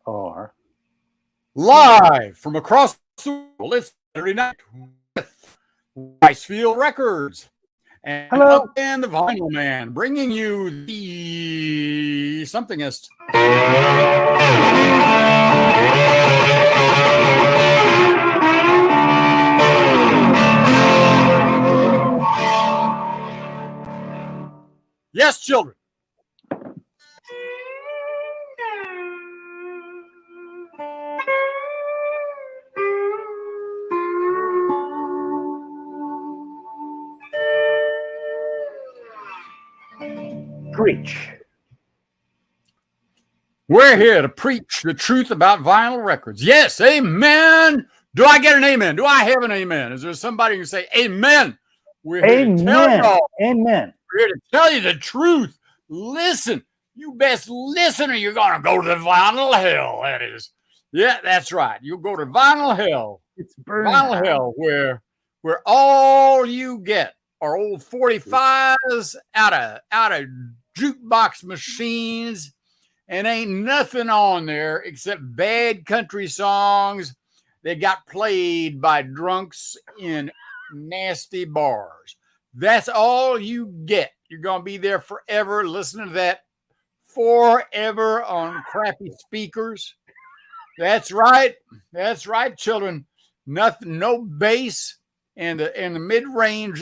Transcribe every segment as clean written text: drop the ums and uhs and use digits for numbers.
are live from across the world. It's Saturday night with Ricefield Records and hello. Up and the Vinyl Man, bringing you the somethingist. Yes, children. Preach. We're here to preach the truth about vinyl records. Yes, amen. Do I get an amen? Do I have an amen? Is there somebody who can say amen? We're here Amen. to tell y'all. Amen. We're here to tell you the truth. Listen, you best listen or you're going to go to the vinyl hell, that is. Yeah, that's right. You'll go to vinyl hell. It's burning. Vinyl hell, where all you get are old 45s out of jukebox machines, and ain't nothing on there except bad country songs that got played by drunks in nasty bars. That's all you get. You're going to be there forever listening to that forever on crappy speakers. That's right. That's right, children. Nothing, no bass, and the mid-range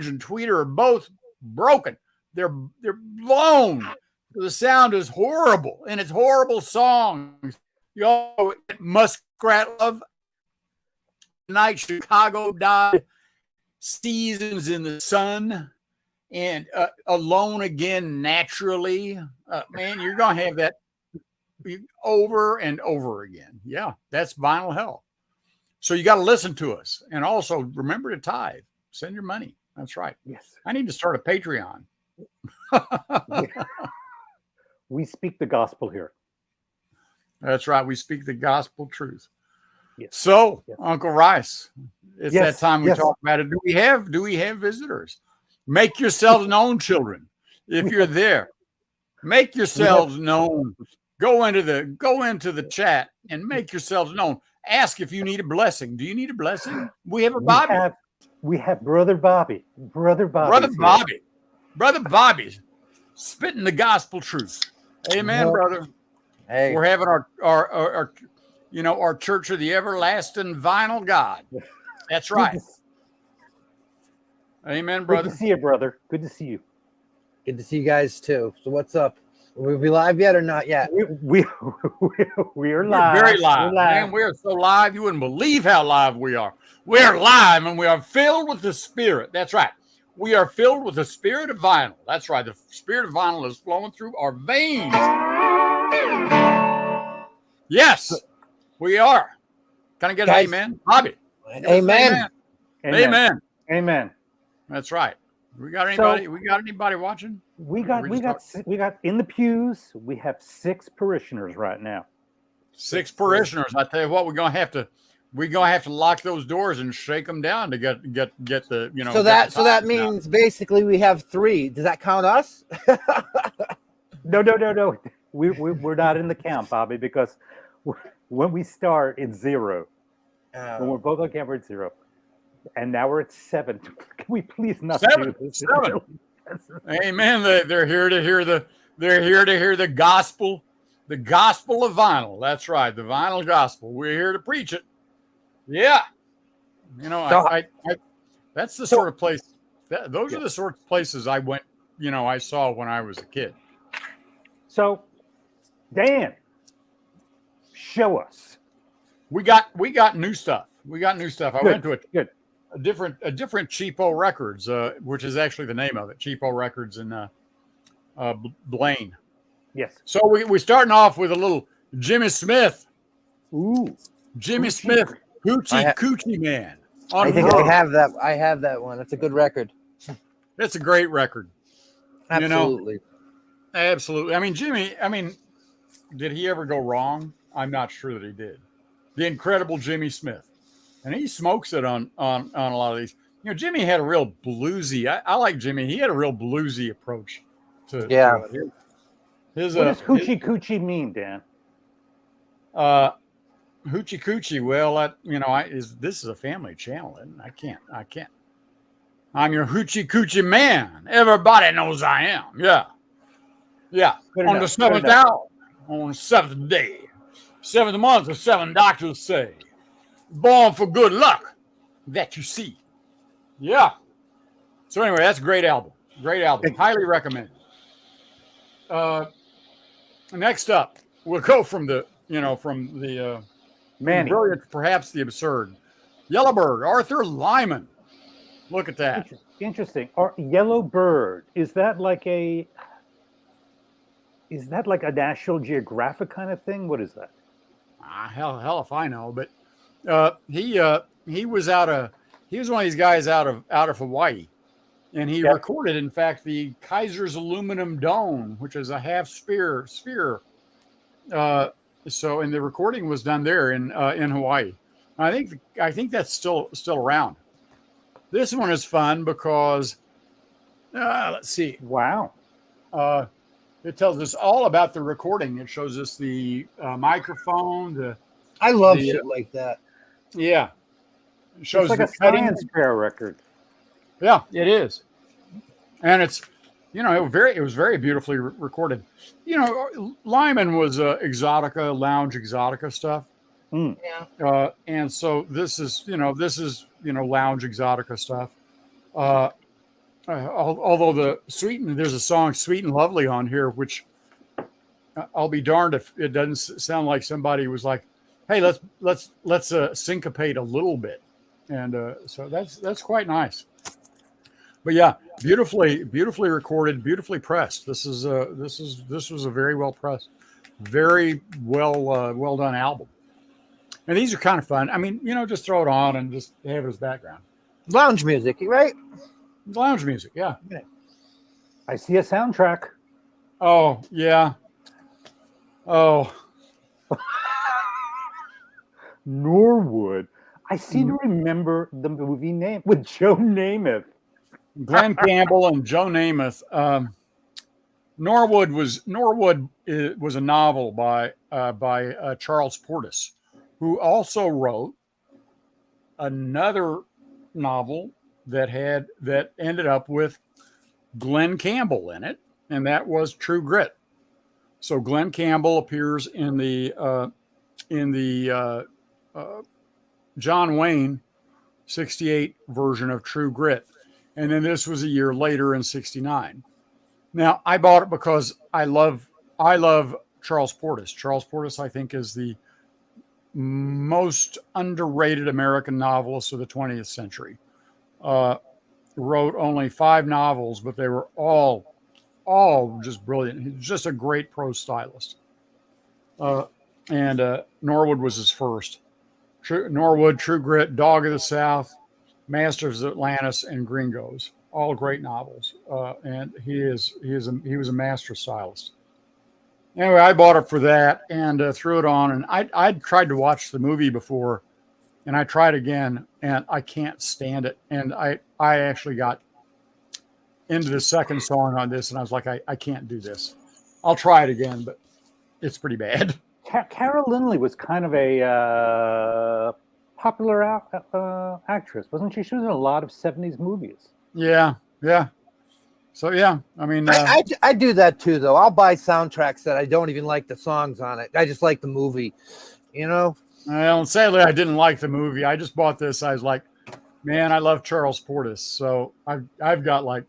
and tweeter are both broken. They're blown. The sound is horrible, and it's horrible songs. You know, Muskrat Love, Night Chicago Died, Seasons in the Sun, and Alone Again Naturally. Man, you're going to have that over and over again. Yeah, that's vinyl hell. So you got to listen to us. And also remember to tithe. Send your money. That's right. Yes. I need to start a Patreon. We speak the gospel here. That's right. We speak the gospel truth. Yes. So, yes. Uncle Rice, it's yes. that time we yes. talk about it. Do we have visitors? Make yourselves known, children. If you're there, make yourselves known. Go into the chat and make yourselves known. Ask if you need a blessing. Do you need a blessing? We have a Bobby. We have Brother Bobby. Brother Bobby's spitting the gospel truth. Amen, brother. Hey, we're having our Church of the Everlasting Vinyl God. That's right. Amen, brother. Good to see you, brother. Good to see you. Good to see you guys too. So what's up? Will we be live yet or not yet? We are live. We're very live. Man, we are so live you wouldn't believe how live we are. We're live and we are filled with the Spirit. That's right. We are filled with the spirit of vinyl. That's right. The spirit of vinyl is flowing through our veins. Yes, we are. Can I get an amen? Bobby. Amen. Amen. That's right. We got anybody? We got anybody watching? We got in the pews. We have 6 parishioners right now. 6 parishioners. I tell you what, we're gonna have to lock those doors and shake them down to get the So that means basically we have 3. Does that count us? No. We're not in the count, Bobby, because when we start, it's 0. When we're both on camera, it's 0. And now we're at 7. Can we please not do this? 7. Amen. They're here to hear the gospel, the gospel of vinyl. That's right, the vinyl gospel. We're here to preach it. Yeah. That's the sort of place. Those are the sort of places I went. I saw when I was a kid. So, Dan, show us. We got new stuff. I went to a different Cheapo Records, which is actually the name of it, Cheapo Records in Blaine. Yes. So we're starting off with a little Jimmy Smith. Ooh, Jimmy Smith, Coochie Man. I think I have that. I have that one. That's a good record. It's a great record. Absolutely. Absolutely. I mean, Jimmy. Did he ever go wrong? I'm not sure that he did. The incredible Jimmy Smith. And he smokes it on a lot of these. Jimmy had a real bluesy. I like Jimmy. He had a real bluesy approach to it. What does hoochie coochie mean, Dan? Hoochie Coochie. Well, this is a family channel, and I can't. I'm your Hoochie Coochie man. Everybody knows I am. Yeah. Yeah. Good On enough, the good seventh enough. hour, on the seventh day, seventh month, the seven doctors say, born for good luck that you see. Yeah. So anyway, that's a great album. Great album. Highly recommended. Next up, we'll go from the Manny. brilliant, perhaps the absurd. Yellowbird, Arthur Lyman. Look at that. Interesting. Yellow Bird, is that like a National Geographic kind of thing? What is that? Hell if I know. But he was one of these guys out of Hawaii, and he recorded, in fact, the Kaiser's aluminum dome, which is a half sphere. So, and the recording was done there in Hawaii. I think that's still around. This one is fun because let's see. Wow. It tells us all about the recording. It shows us the microphone. I love shit like that. Yeah. It shows it's like a science fair record. Yeah, it is. And it's, it was very beautifully recorded. Lyman was exotica, lounge exotica stuff. Mm. Yeah. And so this is lounge exotica stuff. Although there's a song "Sweet and Lovely" on here, which I'll be darned if it doesn't sound like somebody was like, "Hey, let's syncopate a little bit," and so that's quite nice. But yeah, beautifully recorded, beautifully pressed. This was a very well pressed, very well done album. And these are kind of fun. I mean, just throw it on and just have it as background. Lounge music, right? Lounge music, yeah. I see a soundtrack. Oh, yeah. Oh. Norwood. I seem to remember the movie name with Joe Namath. Glenn Campbell and Joe Namath. Norwood was a novel by Charles Portis, who also wrote another novel that ended up with Glenn Campbell in it, and that was True Grit. So Glenn Campbell appears in the John Wayne 68 version of True Grit, and then this was a year later in 69. Now I bought it because I love Charles Portis. Charles Portis, I think, is the most underrated American novelist of the 20th century. Wrote only 5 novels, but they were all just brilliant. He's just a great prose stylist. And Norwood was his first. Norwood, True Grit, Dog of the South, Masters of Atlantis, and Gringos. All great novels. And he was a master stylist. Anyway, I bought it for that and threw it on. And I'd tried to watch the movie before, and I tried again, and I can't stand it. And I actually got into the second song on this, and I was like, I can't do this. I'll try it again, but it's pretty bad. Cara Lindley was kind of a popular actress, wasn't she? She was in a lot of 70s movies. Yeah. So, yeah, I mean... I do that, too, though. I'll buy soundtracks that I don't even like the songs on it. I just like the movie, Well, sadly, I didn't like the movie. I just bought this. I was like, man, I love Charles Portis. So I've got like...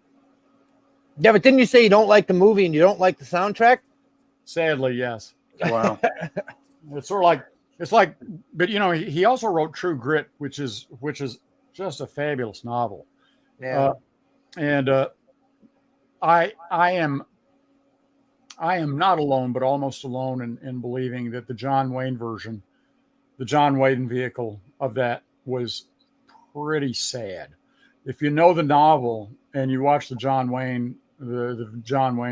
Yeah, but didn't you say you don't like the movie and you don't like the soundtrack? Sadly, yes. Wow. It's sort of like... It's like... But, he also wrote True Grit, which is just a fabulous novel. Yeah. I am not alone, but almost alone in believing that the John Wayne version, the John Wayne vehicle of that was pretty sad. If you know the novel and you watch the John Wayne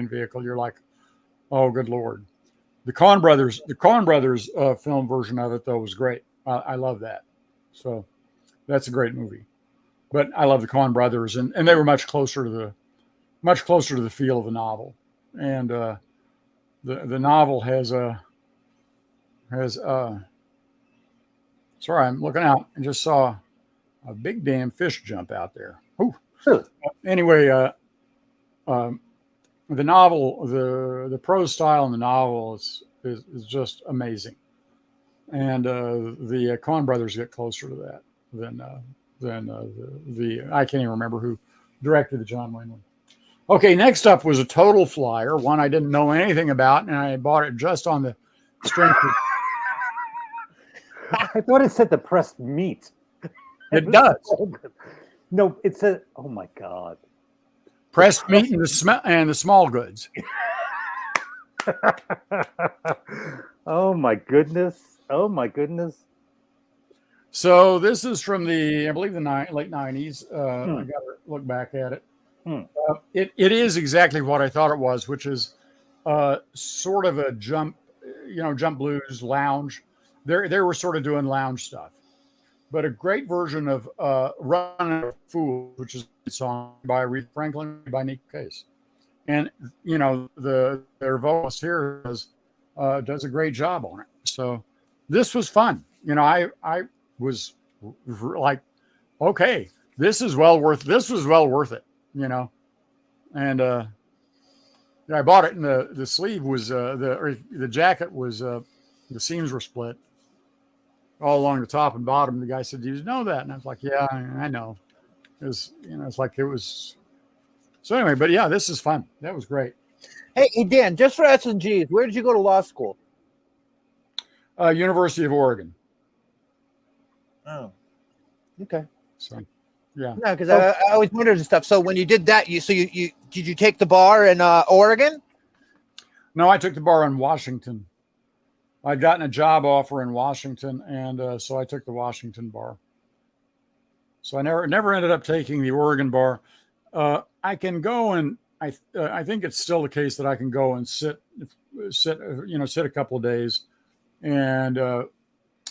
vehicle, you're like, oh, good Lord. The Coen Brothers film version of it, though, was great. I love that. So that's a great movie. But I love the Coen Brothers, and they were much closer to the feel of the novel. And the novel has has sorry, I'm looking out and just saw a big damn fish jump out there. Ooh. Anyway, the novel, the prose style in the novel is just amazing, and the Coen brothers get closer to that than the I can't even remember who directed the John Wayne one. Okay, next up was a total flyer, one I didn't know anything about, and I bought it just on the strength of. I thought it said the pressed meat. It does. No, it said, oh my God. Pressed meat and the small goods. Oh my goodness. Oh my goodness. So this is from I believe the late 90s. I got to look back at it. It is exactly what I thought it was, which is sort of a jump blues lounge. They were sort of doing lounge stuff, but a great version of "Run a Fool," which is a song by Aretha Franklin by Nick Case, and their vocalist here does a great job on it. So this was fun. I was like, okay, this was well worth it. And I bought it, and the sleeve was the jacket was the seams were split all along the top and bottom. The guy said, "Do you know that?" And I was like, "Yeah, I know." It was, it's like it was. So anyway, but yeah, this is fun. That was great. Hey, Dan, just for S&Gs, where did you go to law school? University of Oregon. Oh, okay. So, yeah. No, because I always wondered and stuff. So when you did that, you did you take the bar in Oregon? No, I took the bar in Washington. I'd gotten a job offer in Washington, and so I took the Washington bar. So I never ended up taking the Oregon bar. I can go, and I think it's still the case that I can go and sit a couple of days, and at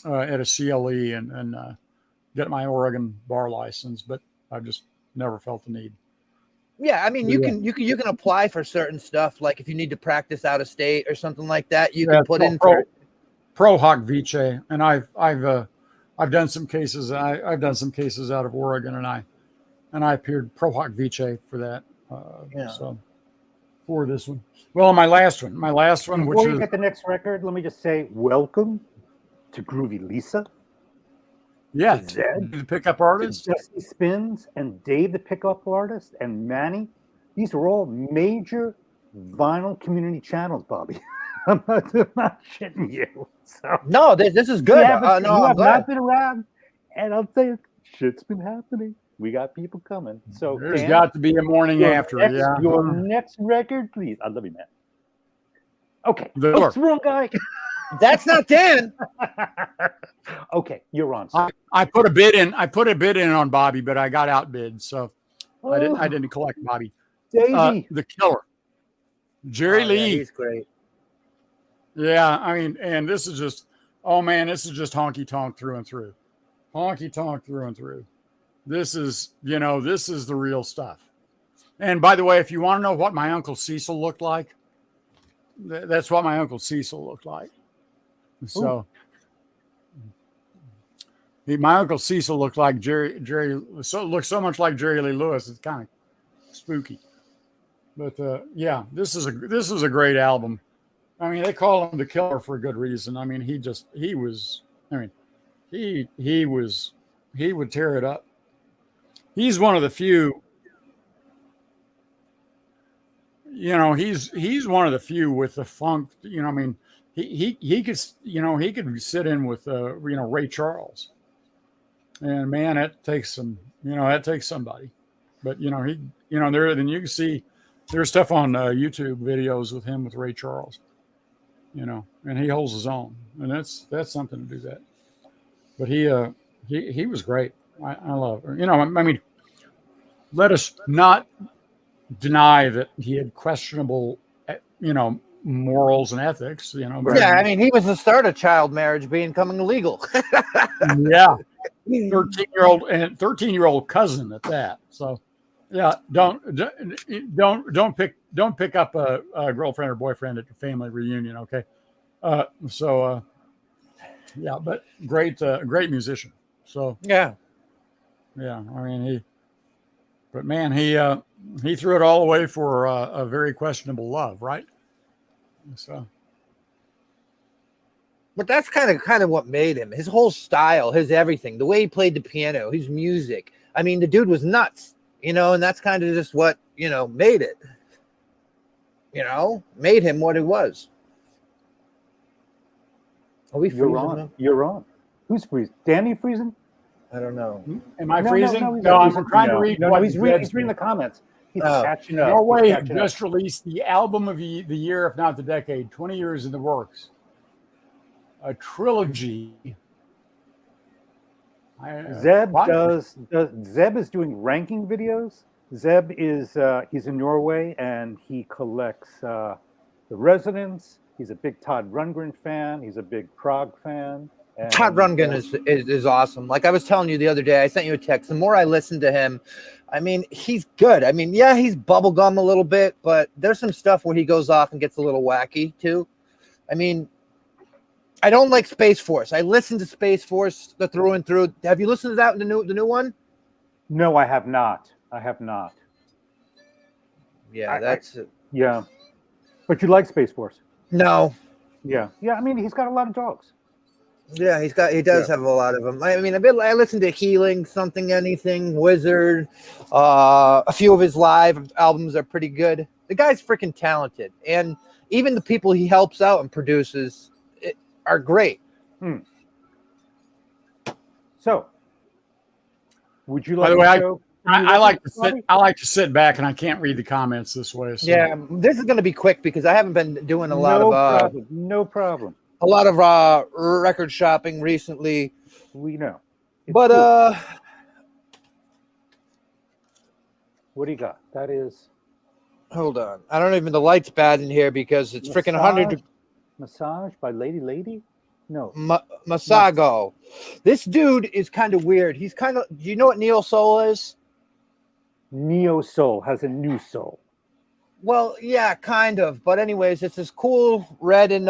a CLE and get my Oregon bar license, but I've just never felt the need. Yeah, I mean, you can apply for certain stuff, like if you need to practice out of state or something like that. You can put in for pro hoc vice, and I've done some cases. I've done some cases out of Oregon, and I appeared pro hoc vice for that. So for this one, well, my last one, Before you get the next record, let me just say welcome to Groovy Lisa. Yeah, Zed, the pickup artist, Jesse Spins, and Dave, the pickup artist, and Manny. These are all major vinyl community channels, Bobby. I'm not shitting you. So no, this is good. You have not been around, and I'll tell you, shit's been happening. We got people coming. So there's got to be a morning after. Your next record, please. I love you, man. Okay, what's wrong, guy? That's not Dan. Okay, you're on. I put a bid in. I put a bid in on Bobby, but I got outbid, so I didn't collect Bobby. Davey, the killer, Jerry Lee. Yeah, he's great. Yeah, I mean, and this is just, oh man, this is just honky tonk through and through. Honky tonk through and through. This is the real stuff. And by the way, if you want to know what my Uncle Cecil looked like, that's what my Uncle Cecil looked like. So my Uncle Cecil looked like Jerry looked so much like Jerry Lee Lewis. It's kind of spooky. But yeah, this is a great album. I mean, they call him the killer for a good reason. I mean, he would tear it up. He's one of the few, he's one of the few with the funk, I mean, he could sit in with, Ray Charles, and man, that takes somebody, but then you can see there's stuff on YouTube videos with him with Ray Charles, and he holds his own, and that's something to do that. But he was great. I love her. I mean, let us not deny that he had questionable, morals and ethics. But, yeah, I mean, he was the start of child marriage becoming illegal. Yeah, 13-year-old cousin at that. So, yeah, don't pick up a girlfriend or boyfriend at your family reunion. Okay, Yeah, but great musician. So Yeah. yeah, I mean he threw it all away for a very questionable love, right? So But that's kind of what made him. His whole style, his everything, the way he played the piano, his music. I mean, the dude was nuts, and that's kind of just what, made it. Made him what he was. Are we You're freezing on. now? You're on. Who's freezing? Danny freezing? I don't know. am I No, freezing? no, he's No, not I'm freezing. trying to read what he's reading the comments. He's catching up. Norway He's catching just up. released the album of the year, if not the decade. 20 years in the works. A trilogy. Zeb Zeb is doing ranking videos. Zeb is he's in Norway and he collects the Residents. He's a big Todd Rundgren fan. He's a big prog fan. And, Todd Rundgren is awesome. Like I was telling you the other day, I sent you a text. The more I listen to him, I mean, he's good. I mean, yeah, he's bubblegum a little bit, but there's some stuff where he goes off and gets a little wacky too. I mean, I don't like Space Force. I listened to Space Force through and through. Have you listened to that, the new one? No, I have not. I have not. Yeah, yeah. But you like Space Force? No. Yeah. Yeah, I mean, he's got a lot of dogs. Yeah, he does have a lot of them. I mean, I listened to Healing, Something, Anything, Wizard. A few of his live albums are pretty good. The guy's freaking talented, and even the people he helps out and produces are great. So, would you like? By the way, to I like to sit back, and I can't read the comments this way. So. Yeah, this is going to be quick because I haven't been doing no problem. A lot of record shopping recently. We know. But cool. What do you got? That is. Hold on. I don't even. The light's bad in here because it's freaking 100. Massage by Lady? No. Masago. This dude is kind of weird. He's kind of. Do you know what neo soul is? Neo soul has a new soul. Well, yeah, kind of. But anyways, it's this cool red and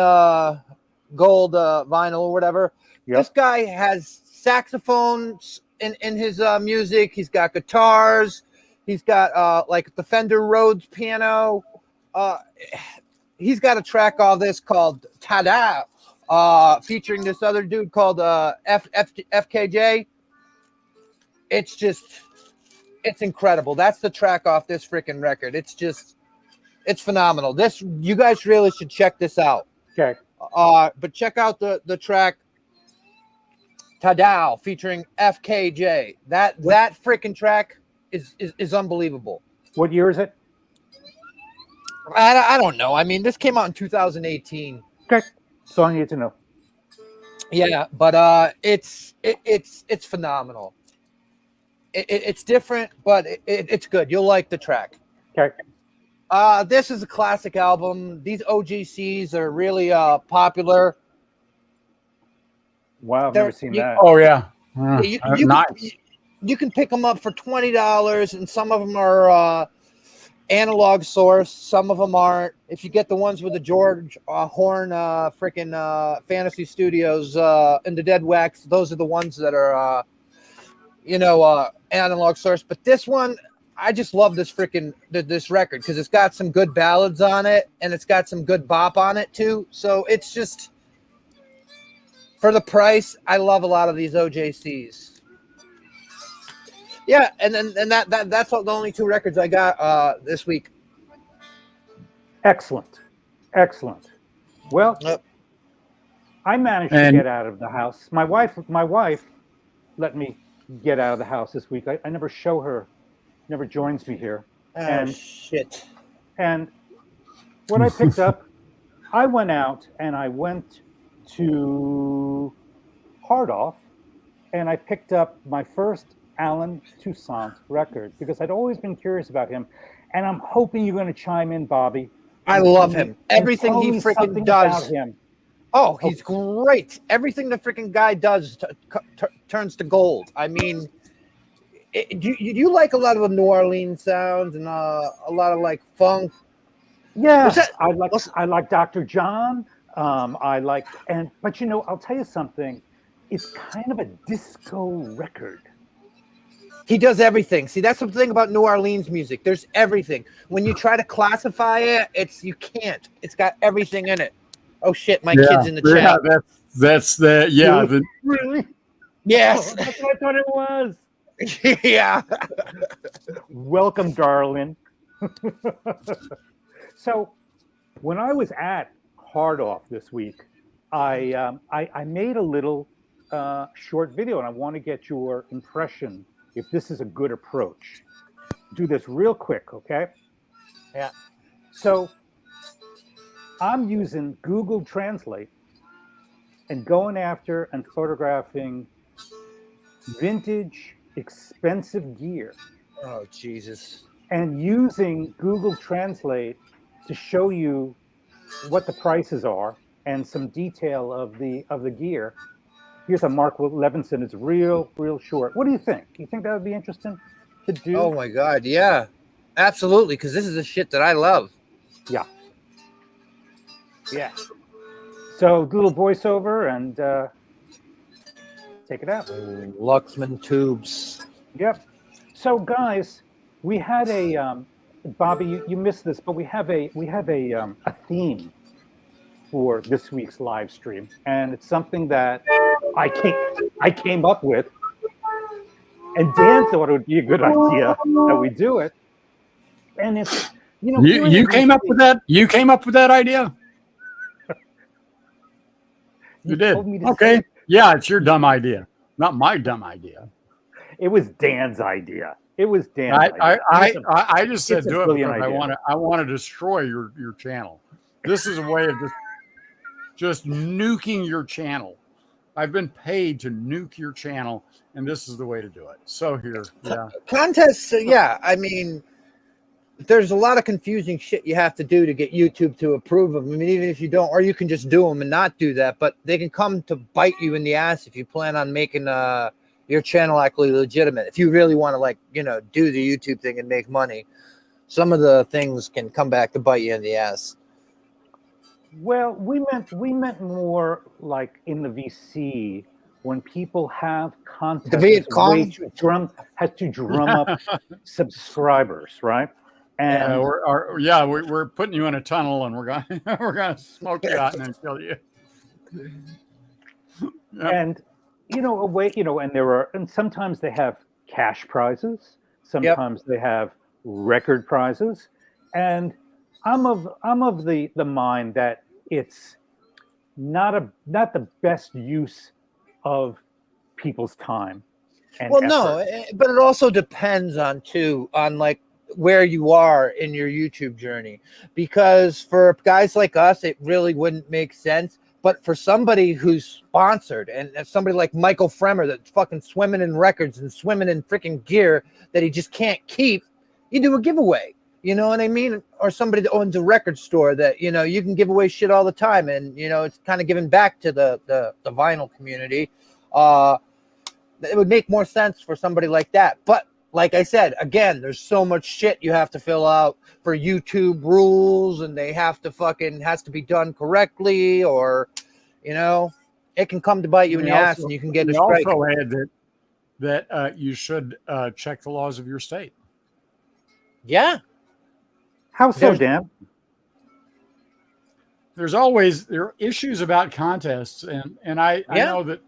gold vinyl or whatever. Yep. This guy has saxophones in his music. He's got guitars. He's got like the Fender Rhodes piano. He's got a track all this called Tada, featuring this other dude called FKJ. It's incredible. That's the track off this freaking record. It's phenomenal. You guys really should check this out. Okay. But check out the track Tadao featuring FKJ. That freaking track is unbelievable. What year is it? I don't know. I mean, this came out in 2018. Okay. So I need to know. Yeah, but it's phenomenal. It's different, but it's good. You'll like the track. Okay. This is a classic album. These OGCs are really popular. Wow, I've never seen that. Oh yeah. You can pick them up for $20, and some of them are analog source. Some of them aren't. If you get the ones with the George Horn freaking Fantasy Studios and the Dead Wax, those are the ones that are analog source. But this one, I just love this this record because it's got some good ballads on it and it's got some good bop on it too. So it's just, for the price, I love a lot of these OJCs. Yeah, and that's the only two records I got this week. Excellent. Well, I managed to get out of the house. My wife let me get out of the house this week. I never show her, never joins me here. Shit. And what I picked up, I went out and I went to Hard Off and I picked up my first Alan Toussaint record because I'd always been curious about him. And I'm hoping you're going to chime in, Bobby. I love him. Everything he freaking does. Him. Oh, he's great. Everything the freaking guy does turns to gold. I mean, do you like a lot of the New Orleans sounds and a lot of like funk? Yeah, I like Dr. John. I like, but I'll tell you something. It's kind of a disco record. He does everything. See, that's the thing about New Orleans music. There's everything. When you try to classify it, you can't. It's got everything in it. Oh shit, my kid's in the chat. That's the Really? Yes. Oh, that's what I thought it was. Yeah. Welcome, darling. So, when I was at Hard Off this week, I made a little short video, and I want to get your impression if this is a good approach. Do this real quick, okay? Yeah. So, I'm using Google Translate and going after and photographing vintage, expensive gear. Oh, Jesus. And using Google Translate to show you what the prices are and some detail of the gear. Here's a Mark Levinson. It's real short. What do you think? You think that would be interesting to do? Oh my God, yeah, absolutely. Because this is the shit that I love. Yeah. So do a little voiceover and take it out. Luxman tubes. Yep. So guys, we had a Bobby. You missed this, but we have a theme for this week's live stream, and it's something that I came up with, and Dan thought it would be a good idea that we do it. And it's you came up with that. You came up with that idea. You did. Okay. Yeah, it's your dumb idea, not my dumb idea. It was Dan's idea. It was Dan's idea. I just said do it because idea. I want to destroy your channel. This is a way of just nuking your channel. I've been paid to nuke your channel, and this is the way to do it. So here, yeah. Contests, yeah. I mean, there's a lot of confusing shit you have to do to get YouTube to approve of them. I mean, even if you don't, or you can just do them and not do that, but they can come to bite you in the ass if you plan on making your channel actually legitimate. If you really want to do the YouTube thing and make money, some of the things can come back to bite you in the ass. Well, we meant more like in the VC when people have content. The Vietcong has to drum up subscribers, right? And we're putting you in a tunnel, and we're gonna smoke you out and then kill you. Yep. And and sometimes they have cash prizes, sometimes they have record prizes, and I'm of the mind that it's not the best use of people's time. And effort. No, but it also depends on where you are in your YouTube journey, because for guys like us, it really wouldn't make sense. But for somebody who's sponsored and somebody like Michael Fremer that's fucking swimming in records and swimming in freaking gear that he just can't keep, you do a giveaway. You know what I mean? Or somebody that owns a record store that, you can give away shit all the time. And, it's kind of giving back to the vinyl community. It would make more sense for somebody like that. But like I said, again, there's so much shit you have to fill out for YouTube rules, and they have to has to be done correctly, or, it can come to bite you in the ass, and you can get a strike. Also add that you should check the laws of your state. Yeah. How so, Dan? There are issues about contests, and I know that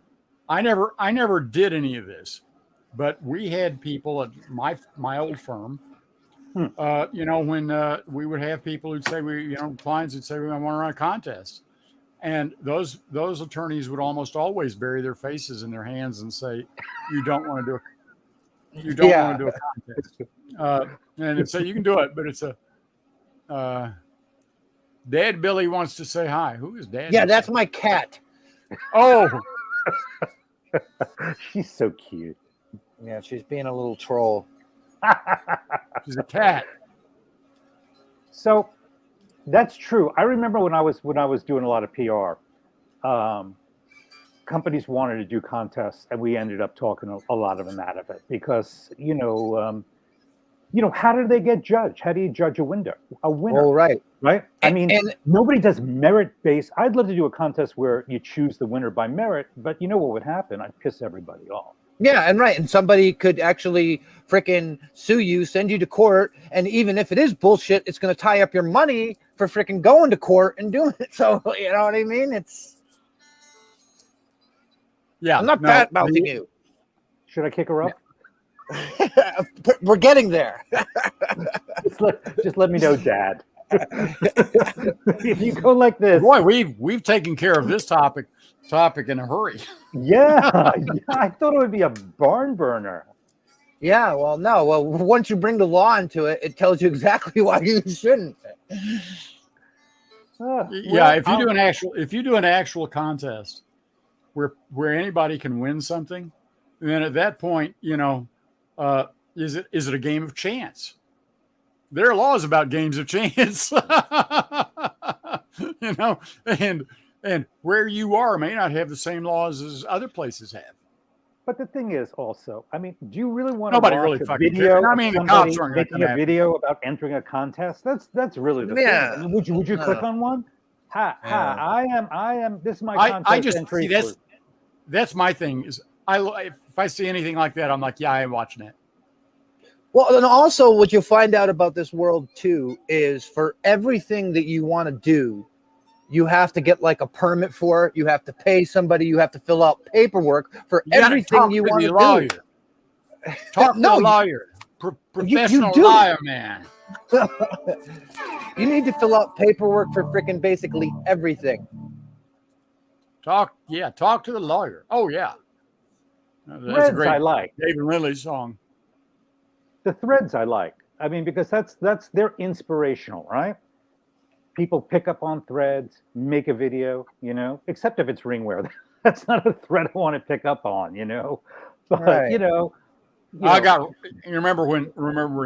I never did any of this. But we had people at my old firm, when we would have people who'd say clients would say we want to run a contest, and those attorneys would almost always bury their faces in their hands and say, "You don't want to do a contest," and it's you can do it, but it's Dad Billy wants to say hi. Who is Dad? Yeah, that's my cat. Oh, she's so cute. Yeah, she's being a little troll. She's a cat. So that's true. I remember when I was doing a lot of PR, companies wanted to do contests, and we ended up talking a lot of them out of it because how do they get judged? How do you judge a winner? Oh, right. Right? I mean, And nobody does merit-based. I'd love to do a contest where you choose the winner by merit, but you know what would happen? I'd piss everybody off. yeah, and right. And somebody could actually freaking sue you, send you to court. And even if it is bullshit, it's going to tie up your money for freaking going to court and doing it. So, you know what I mean? I'm not bad mouthing you. Should I kick her up? We're getting there. just let me know, Dad. If you go like this, boy, we've taken care of this topic in a hurry. Yeah, I thought it would be a barn burner. Yeah, well, no. Well, once you bring the law into it, it tells you exactly why you shouldn't. If you do an actual contest where anybody can win something, then at that point, is it a game of chance? There are laws about games of chance, and where you are may not have the same laws as other places have. But the thing is, also, I mean, do you really want Nobody to really watch a fucking video? cares. I mean, the somebody cops aren't making a video about entering a contest. That's really the thing. I mean, would you click on one? I am. This is my contest I just entry. see that's my thing. Is if I see anything like that, I'm like, yeah, I am watching it. Well, and also what you'll find out about this world too is for everything that you want to do, you have to get like a permit for it. You have to pay somebody. You have to fill out paperwork for everything you want to do. Talk to a lawyer, professional lawyer, man. You need to fill out paperwork for freaking basically everything. Talk to the lawyer. Oh yeah, that's Threads a great I like. David Lindley song. The threads I like. I mean, because they're inspirational, right? People pick up on threads, make a video, except if it's ringwear. That's not a thread I want to pick up on, But right. You remember in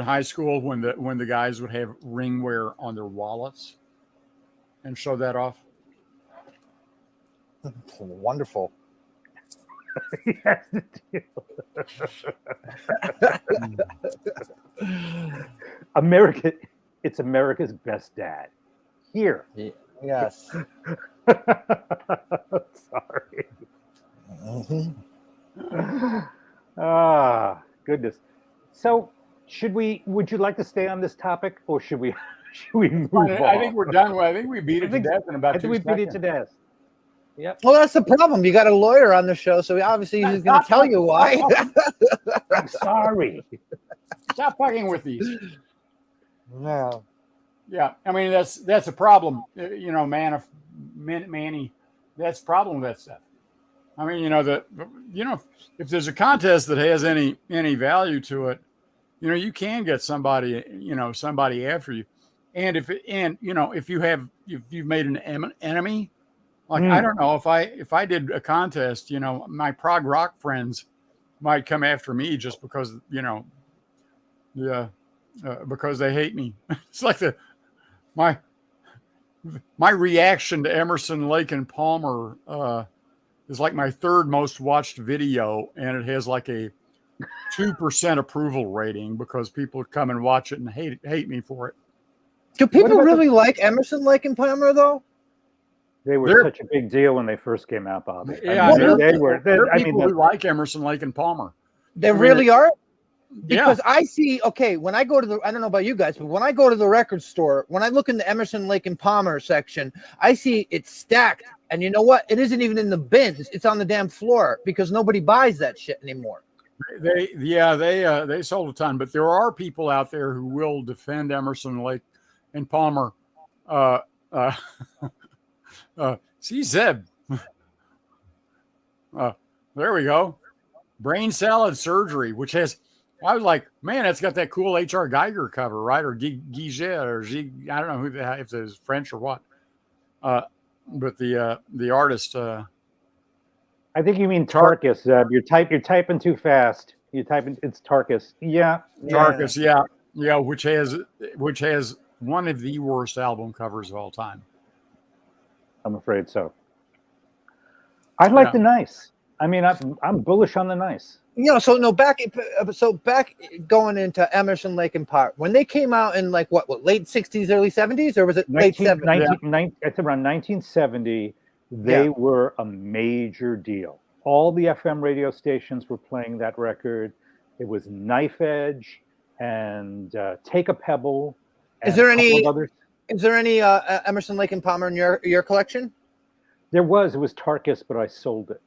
high school when the guys would have ringwear on their wallets and show that off? Wonderful. America, it's America's best dad. Here. Yes. Sorry. Mm-hmm. Goodness. So would you like to stay on this topic or should we move on? I think we're done. I think we beat it to death in about 2 seconds. I think we beat it to death. Yep. Well, that's the problem. You got a lawyer on the show, so obviously he's going to tell you why. I'm sorry. Stop fucking with these. No. Yeah, I mean that's a problem. Manny, that's a problem with that stuff. I mean, if there's a contest that has any value to it, you can get somebody after you, and if you've made an enemy. Like, I don't know if I did a contest, my prog rock friends might come after me just because, because they hate me. It's like my reaction to Emerson, Lake and Palmer is like my third most watched video, and it has like a 2% approval rating because people come and watch it and hate me for it. Do people really like Emerson, Lake and Palmer though? They were such a big deal when they first came out, Bob. Yeah, they were. There are people who like Emerson, Lake and Palmer. They really are? Because I see, when I go to I don't know about you guys, but when I go to the record store, when I look in the Emerson, Lake and Palmer section, I see it's stacked. And you know what? It isn't even in the bins. It's on the damn floor because nobody buys that shit anymore. They sold a ton, but there are people out there who will defend Emerson, Lake and Palmer. See Zeb. There we go. Brain salad surgery, which has, I was like, man, it's got that cool H.R. Geiger cover, right? Or Guiget, or I don't know if it's French or what. But the artist. I think you mean Tarkus, Zeb. You're typing too fast. It's Tarkus. Yeah. Tarkus, yeah, which has one of the worst album covers of all time. I'm afraid so. I like the nice. I mean, I'm bullish on the nice. Back going into Emerson, Lake and Park, when they came out in like what late 60s, early 70s, or was it late 70s? It's around 1970. They were a major deal. All the FM radio stations were playing that record. It was Knife Edge and Take a Pebble. Is there any Emerson, Lake and Palmer in your collection? There was. It was Tarkus, but I sold it.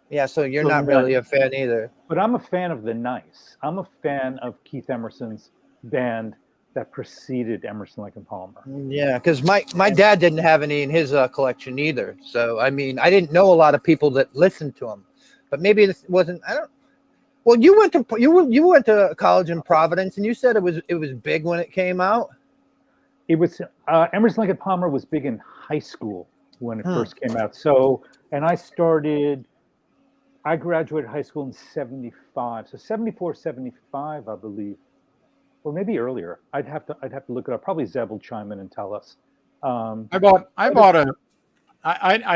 Yeah, so you're not really a fan either. But I'm a fan of the nice. I'm a fan of Keith Emerson's band that preceded Emerson, Lake and Palmer. Yeah, because my dad didn't have any in his collection either. So I mean, I didn't know a lot of people that listened to him. But maybe it wasn't. I don't. Well, you went to college in Providence, and you said it was big when it came out. It was Emerson, Lake and Palmer was big in high school when it first came out. So, and I graduated high school in 75. So 74, 75, I believe. Or maybe earlier. I'd have to look it up. Probably Zeb will chime in and tell us. I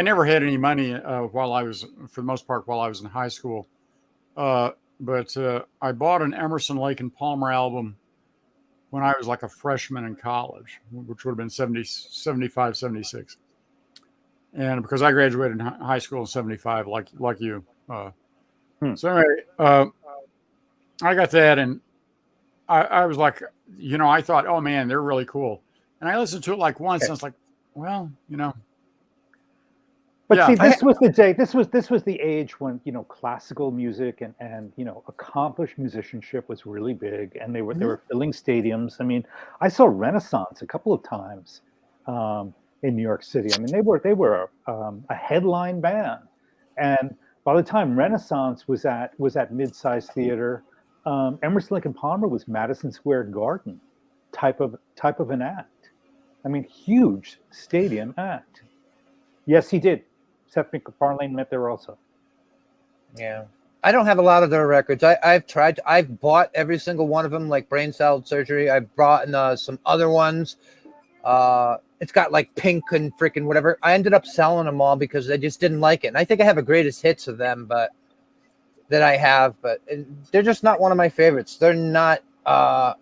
never had any money for the most part, while I was in high school. But I bought an Emerson, Lake and Palmer album when I was like a freshman in college, which would have been 75, 76. And because I graduated in high school in 75, like you. So anyway, I got that, and I was like, I thought, oh man, they're really cool. And I listened to it like once, and I was like, well, But see, this was the day. This was the age when classical music and accomplished musicianship was really big, and they were filling stadiums. I mean, I saw Renaissance a couple of times in New York City. I mean, they were a headline band, and by the time Renaissance was at mid-sized theater, Emerson, Lake and Palmer was Madison Square Garden type of an act. I mean, huge stadium act. Yes, he did. Seth MacFarlane met there also. Yeah. I don't have a lot of their records. I've bought every single one of them, like Brain Salad Surgery. I've brought in some other ones. It's got like Pink and freaking whatever. I ended up selling them all because I just didn't like it. And I think I have a greatest hits of them, but they're just not one of my favorites. They're not. Prog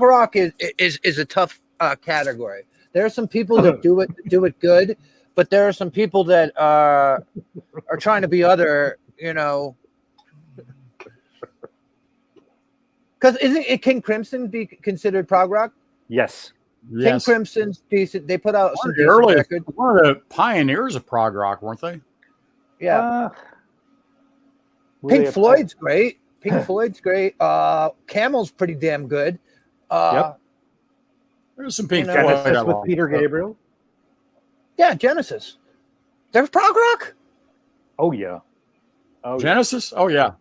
rock is a tough category. There are some people that do it good, but there are some people that are trying to be other, Because isn't it King Crimson be considered prog rock? Yes. King Crimson's decent. They put out some early records. One of the pioneers of prog rock, weren't they? Yeah. Pink Floyd's great. Floyd's great. Camel's pretty damn good. Yep. There's some Pink Genesis with Peter Gabriel. Yeah, Genesis. They're prog rock. Oh yeah. Genesis. Oh yeah.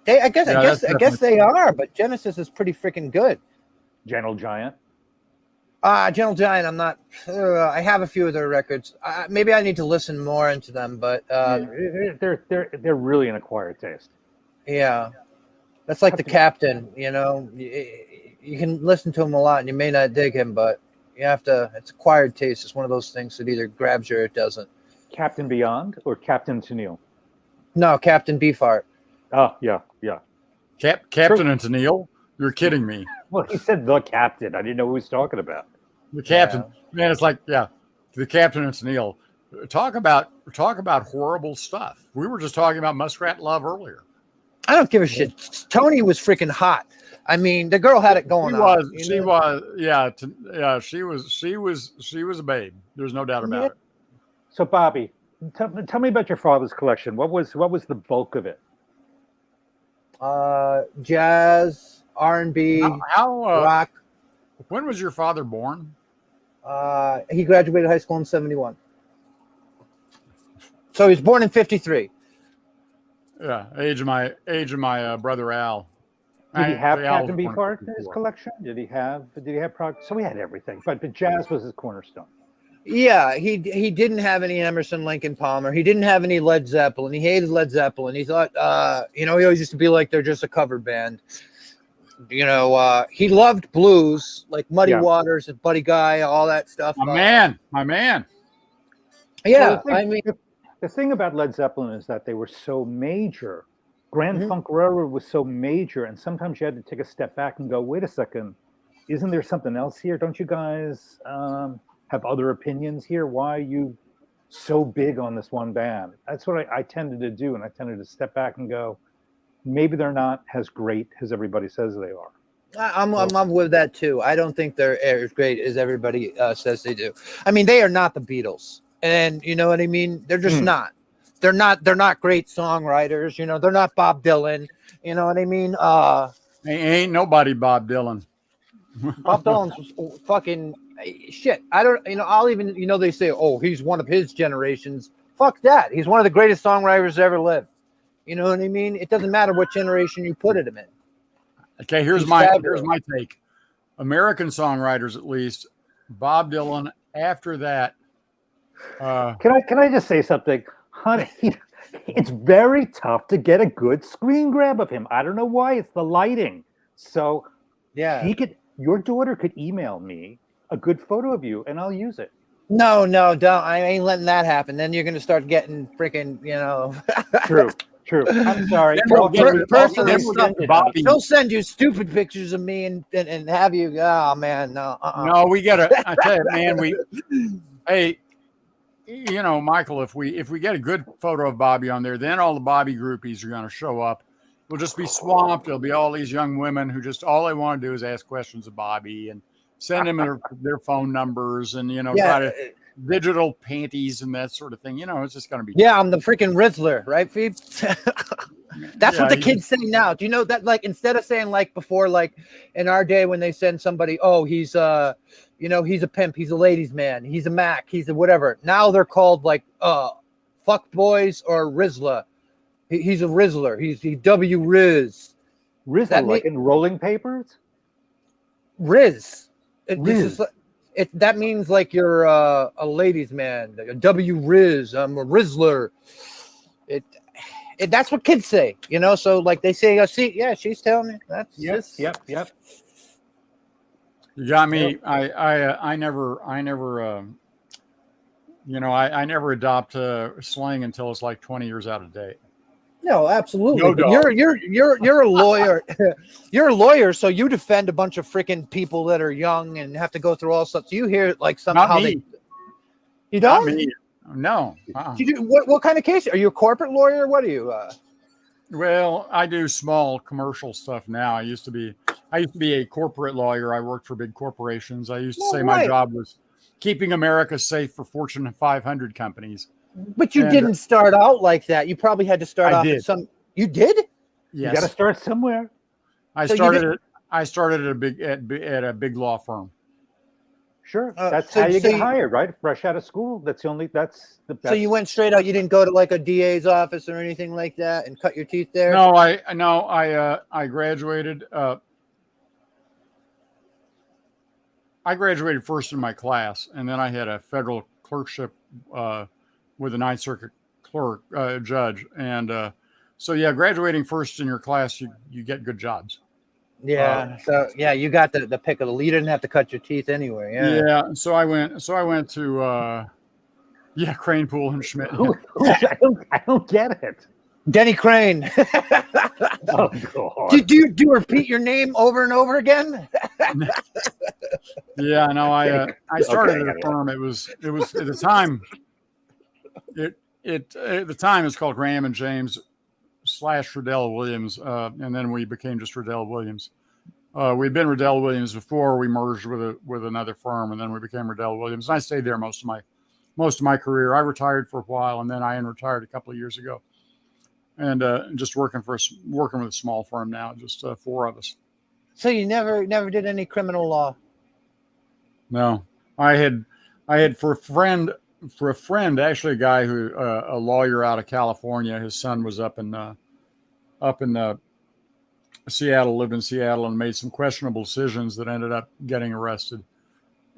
I guess they are, but Genesis is pretty freaking good. Gentle Giant. Gentle Giant. I'm not. I have a few of their records. Maybe I need to listen more into them, but they're really an acquired taste. Yeah, that's like the Captain. You can listen to him a lot, and you may not dig him, but you have to. It's acquired taste. It's one of those things that either grabs you or it doesn't. Captain Beyond or Captain Tennille? No, Captain Beefheart. Oh yeah. Captain and Tennille? You're kidding me. Well, he said the Captain. I didn't know who he was talking about. The Captain. Yeah. Man, it's like, the Captain and Tennille. Talk about horrible stuff. We were just talking about Muskrat Love earlier. I don't give a shit. Tony was freaking hot. I mean, the girl had it going on. She was a babe. There's no doubt about it. So, Bobby, tell me about your father's collection. What was the bulk of it? Jazz, R&B, rock. When was your father born? He graduated high school in 71. So he was born in 53. Yeah, age of my brother Al. Did he have Captain Beefheart in his collection? Did he have prog? So he had everything, but jazz was his cornerstone. Yeah, he didn't have any Emerson, Lake and Palmer. He didn't have any Led Zeppelin. He hated Led Zeppelin. He thought, he always used to be like they're just a cover band. He loved blues, like Muddy Waters and Buddy Guy, all that stuff. My man. Yeah, the thing about Led Zeppelin is that they were so major. Grand Funk Railroad was so major, and sometimes you had to take a step back and go, wait a second, isn't there something else here? Don't you guys have other opinions here? Why are you so big on this one band? That's what I tended to do, and I tended to step back and go, maybe they're not as great as everybody says they are. I'm with that too. I don't think they're as great as everybody says they do. I mean, they are not the Beatles, and you know what I mean. They're just not. They're not great songwriters. You know, they're not Bob Dylan. You know what I mean? Ain't nobody Bob Dylan. Bob Dylan's fucking shit. I don't. You know, I'll even. You know, they say, oh, he's one of his generations. Fuck that. He's one of the greatest songwriters to ever live. You know what I mean? It doesn't matter what generation you put him in. Okay, here's my take. American songwriters, at least, Bob Dylan. After that, can I just say something, honey? It's very tough to get a good screen grab of him. I don't know why. It's the lighting. So yeah, your daughter could email me a good photo of you, and I'll use it. No, don't. I ain't letting that happen. Then you're gonna start getting freaking, you know. True. I'm sorry. He'll send you stupid pictures of me and have you. Oh man, no. No, we gotta. I tell you, man. Hey, you know, Michael, if we get a good photo of Bobby on there, then all the Bobby groupies are gonna show up. We'll just be swamped. There'll be all these young women who just all they want to do is ask questions of Bobby and send them their phone numbers and try to digital panties and that sort of thing. It's just going to be. Yeah, I'm the freaking Rizzler, right, Phoebe? That's what the kids say now. Do you know that? Like, instead of saying like before, like in our day when they send somebody, oh, he's he's a pimp, he's a ladies' man, he's a Mac, he's a whatever. Now they're called like fuck boys or Rizzler. He's a Rizzler. He's W Riz. Rizzler, like in rolling papers. Riz. That means like you're a ladies' man, a W Riz. I'm a Rizzler. That's what kids say, So like they say, see, yeah, she's telling me. That's yep. You got me. I never adopt slang until it's like 20 years out of date. No, absolutely. No, you're a lawyer. You're a lawyer, so you defend a bunch of freaking people that are young and have to go through all stuff. So you hear like somehow you don't? Not me. No. What kind of case? Are you a corporate lawyer? What are you? Well, I do small commercial stuff now. I used to be a corporate lawyer. I worked for big corporations. I used to say my job was keeping America safe for Fortune 500 companies. But you didn't start out like that. You probably had to start off at some. You did? Yes. You got to start somewhere. I started at a big law firm. Sure, that's how you get hired, right? Fresh out of school. That's the best. So you went straight out. You didn't go to like a DA's office or anything like that and cut your teeth there. No, I graduated. I graduated first in my class, and then I had a federal clerkship with a Ninth Circuit clerk judge, and graduating first in your class, you get good jobs. Yeah. You got the pick of the lead. You didn't have to cut your teeth anyway. Yeah. Yeah. So I went to Crane, Poole and Schmidt. I don't get it. Denny Crane. Oh God. Do you repeat your name over and over again? Yeah. No. I started at a firm. It was at the time. At the time it's called Graham and James / Riddell Williams, and then we became just Riddell Williams. We'd been Riddell Williams before we merged with another firm, and then we became Riddell Williams. And I stayed there most of my career. I retired for a while, and then I retired a couple of years ago, and just working with a small firm now, just 4 of us. So you never did any criminal law? No, I had for a friend, actually, a guy who a lawyer out of California. His son was up in Seattle, lived in Seattle, and made some questionable decisions that ended up getting arrested.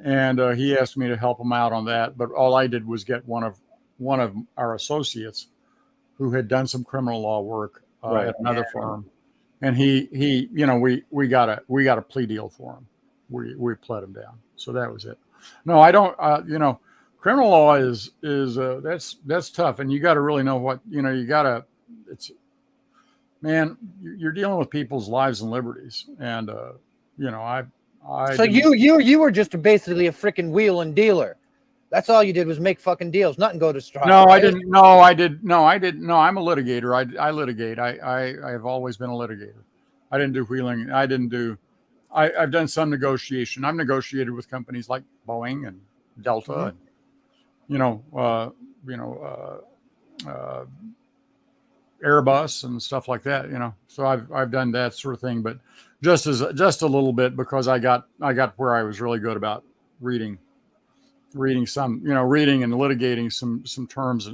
And he asked me to help him out on that. But all I did was get one of our associates who had done some criminal law work at another firm, and we got a plea deal for him. We pled him down. So that was it. No, I don't. criminal law is that's tough, and you got to really know what you got to. It's man, you're dealing with people's lives and liberties, and So you were just basically a freaking wheel and dealer. That's all you did was make fucking deals, nothing go to trial. No, right? I didn't. No, I did. No, I didn't. No, I'm a litigator. I litigate. I have always been a litigator. I didn't do wheeling. I've done some negotiation. I've negotiated with companies like Boeing and Delta, and Airbus and stuff like that. So I've done that sort of thing, but just a little bit because I got where I was really good about reading some, reading and litigating some terms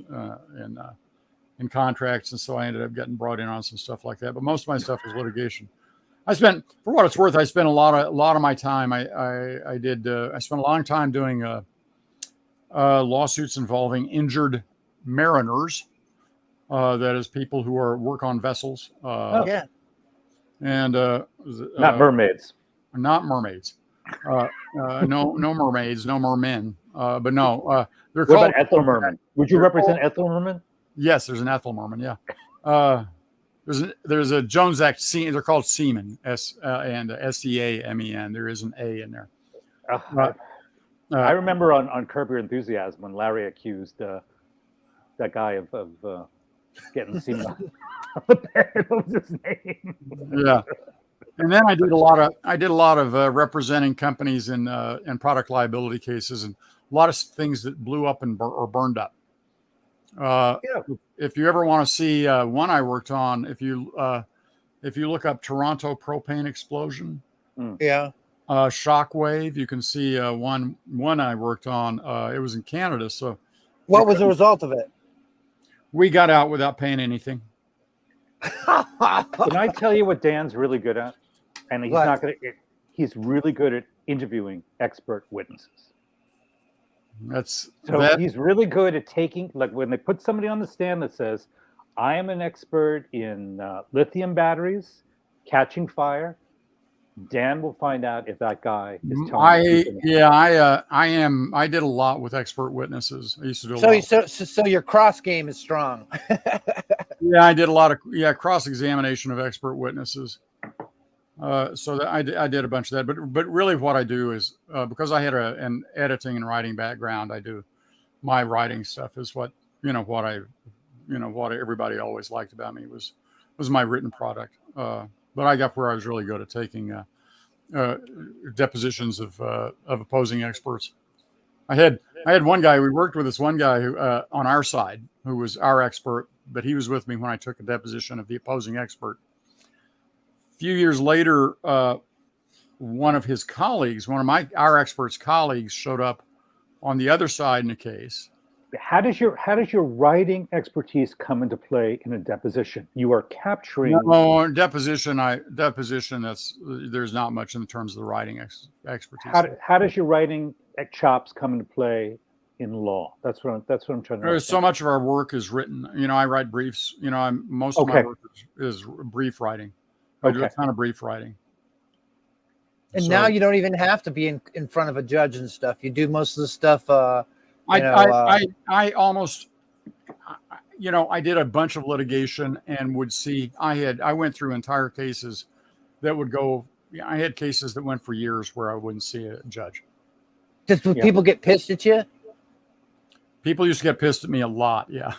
in contracts, and so I ended up getting brought in on some stuff like that. But most of my stuff was litigation. For what it's worth, I spent a lot of my time. I spent a long time doing lawsuits involving injured mariners. That is people who work on vessels. Yeah. And not mermaids. Not mermaids. No mermaids, no mermen. But no, they're what called about Ethel Merman. Would you represent Ethel Merman? Yes, there's an Ethel Merman. Yeah. There's a Jones Act. They're called seamen. And SEAMEN. There is an A in there. I remember on Curb Your Enthusiasm when Larry accused that guy of getting semen on the bed. What was his name? Yeah. And then I did a lot of representing companies in product liability cases, and a lot of things that blew up and or burned up. If you ever want to see one I worked on, if you look up Toronto propane explosion, shockwave, you can see one I worked on. It was in Canada. So, what was the result of it? We got out without paying anything. Can I tell you what Dan's really good at? And he's really good at interviewing expert witnesses. He's really good at taking, like when they put somebody on the stand that says, I am an expert in lithium batteries, catching fire. Dan will find out if that guy is telling I did a lot with expert witnesses. I used to do a lot. So your cross game is strong. Yeah, I did a lot of cross-examination of expert witnesses. So that I did a bunch of that, but really what I do is because I had an editing and writing background, I do my writing stuff is what everybody always liked about me was my written product. But I got where I was really good at taking depositions of opposing experts. I had one guy. We worked with this one guy who on our side who was our expert, but he was with me when I took a deposition of the opposing expert. A few years later, one of our expert's colleagues showed up on the other side in the case. How does your writing expertise come into play in a deposition? You are capturing. No, deposition. There's not much in terms of the writing expertise. How does your writing chops come into play in law? That's what I'm trying to. So much of our work is written. I write briefs. Most of my work is brief writing. I do a ton of brief writing. And now you don't even have to be in front of a judge and stuff. You do most of the stuff. I almost, I did a bunch of litigation and would see. I went through entire cases that would go. I had cases that went for years where I wouldn't see a judge. Did people get pissed at you? People used to get pissed at me a lot. Yeah.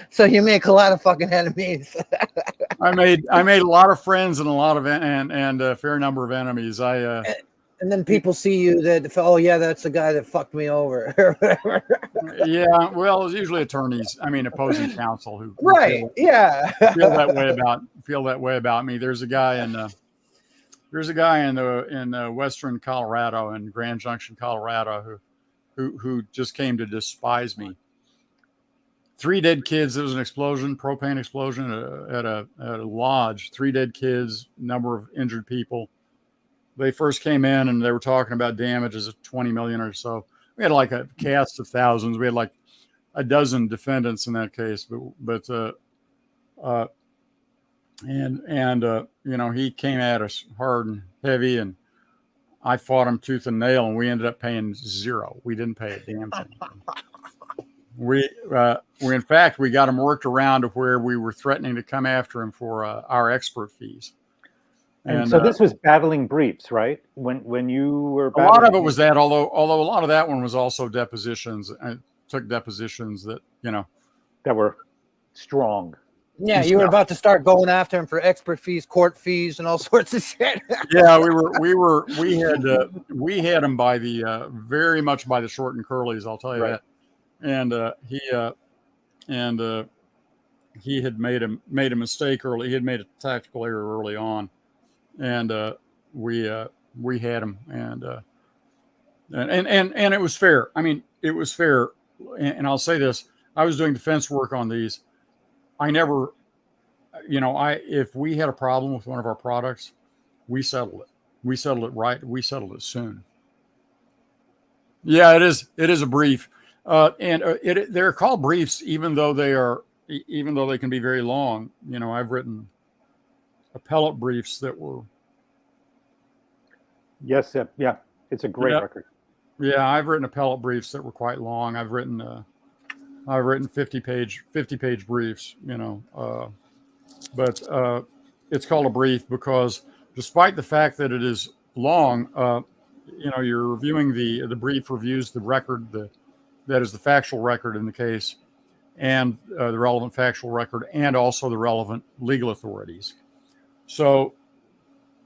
So you make a lot of fucking enemies. I made a lot of friends and and a fair number of enemies. And then people see you that's the guy that fucked me over. Yeah, well, it's usually attorneys. Opposing counsel who feel that way about me. There's a guy in Western Colorado, in Grand Junction, Colorado, who just came to despise me. 3 dead kids. There was an propane explosion at a lodge. 3 dead kids, number of injured people. They first came in and they were talking about damages of 20 million or so. We had like a cast of thousands. We had like a dozen defendants in that case, but he came at us hard and heavy, and I fought him tooth and nail, and we ended up paying zero. We didn't pay a damn thing. We in fact, we got him worked around to where we were threatening to come after him for our expert fees. And so this was battling briefs, right? When you were a lot of it was that, although a lot of that one was also depositions. I took depositions that that were strong. Yeah, you were about to start going after him for expert fees, court fees, and all sorts of shit. Yeah, we had him by the very much by the short and curlies. I'll tell you that. And he had made a mistake early. He had made a tactical error early on, and we had him, and it was fair. I mean, it was fair. And I'll say this: I was doing defense work on these. I never, if we had a problem with one of our products, we settled it. We settled it right. We settled it soon. Yeah, it is a brief. They're called briefs, even though they can be very long. I've written appellate briefs that were. Yes, yeah, it's a great record. Yeah, I've written appellate briefs that were quite long. I've written 50-page briefs. But it's called a brief because, despite the fact that it is long, you're reviewing the brief reviews the record that is the factual record in the case, and the relevant factual record, and also the relevant legal authorities. So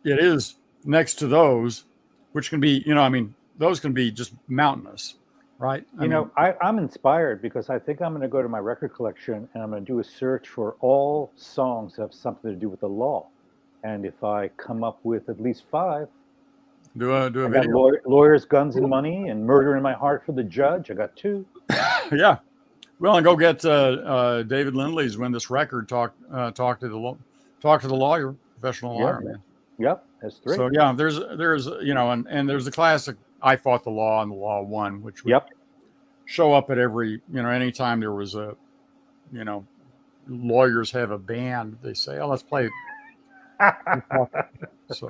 it is next to those, which can be, those can be just mountainous, right? I'm inspired because I think I'm going to go to my record collection and I'm going to do a search for all songs that have something to do with the law. And if I come up with at least 5, do a I video. got Lawyers, Guns, and Money, and Murder in My Heart for the Judge. I got 2. Yeah. Well, and go get David Lindley's When This Record. Talk to the lawyer, professional lawyer, man. Yep, that's 3. So yeah, there's and there's the classic I Fought the Law and the Law Won, which would show up at every anytime there was a lawyers have a band, they say, oh, let's play. So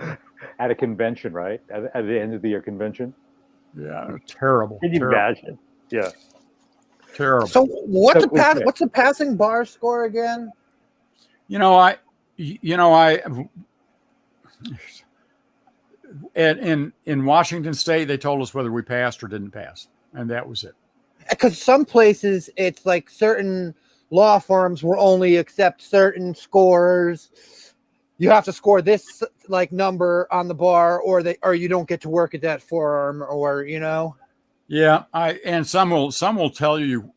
at a convention, right? At the end of the year convention. Yeah, terrible. Can you imagine? Yeah. Terrible. So what's the passing bar score again? In Washington State, they told us whether we passed or didn't pass, and that was it. Because some places it's like certain law firms will only accept certain scores. You have to score this number on the bar, or you don't get to work at that firm, or Yeah, and some will tell you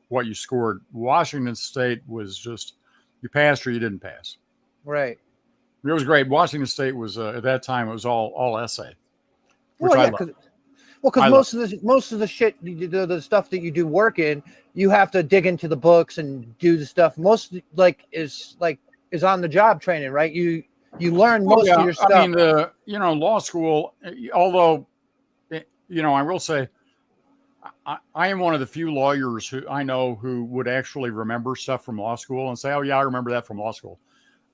what you scored. Washington State was just you passed or you didn't pass. Right. It was great. Washington State was at that time it was all essay. Because most of the shit, the stuff that you do work in, you have to dig into the books and do the stuff. Most is on the job training, right? You learn most of your stuff. I mean, law school. Although, I will say, I am one of the few lawyers who I know who would actually remember stuff from law school and say, "Oh yeah, I remember that from law school,"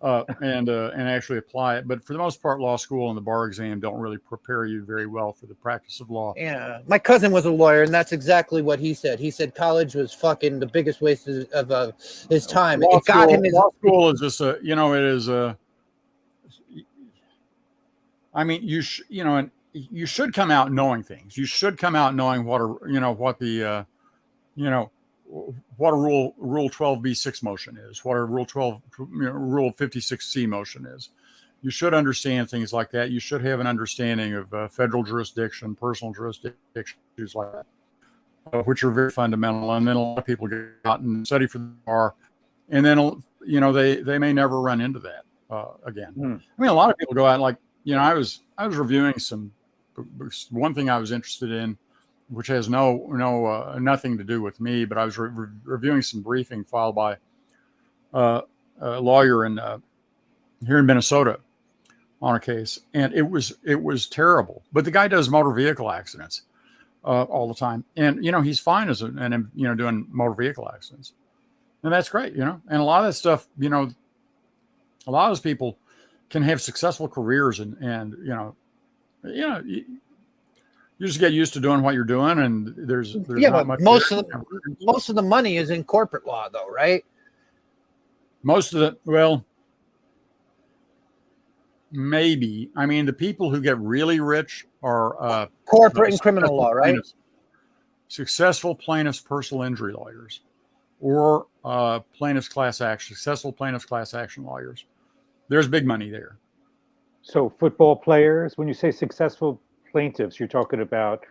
and actually apply it. But for the most part, law school and the bar exam don't really prepare you very well for the practice of law. Yeah, my cousin was a lawyer, and that's exactly what he said. He said college was fucking the biggest waste of his time. Law school is just it is a. I mean, you should come out knowing things. You should come out knowing what a Rule 12b6 motion is, what a Rule 56c motion is. You should understand things like that. You should have an understanding of federal jurisdiction, personal jurisdiction, issues like that, which are very fundamental. And then a lot of people get out and study for the bar, and then they may never run into that again. I mean, a lot of people go out I was reviewing one thing I was interested in, which has nothing to do with me, but I was reviewing some briefing filed by a lawyer here in Minnesota on a case, and it was terrible. But the guy does motor vehicle accidents all the time, and he's fine doing motor vehicle accidents, and that's great, And a lot of that stuff, a lot of those people can have successful careers, and you just get used to doing what you're doing, and there's not much. Most of the money is in corporate law, though, right? Most of it, well, maybe. I mean, the people who get really rich are corporate and criminal law, right? Successful plaintiffs' personal injury lawyers, or successful plaintiffs' class action lawyers. There's big money there. So football players, when you say successful plaintiffs, you're talking about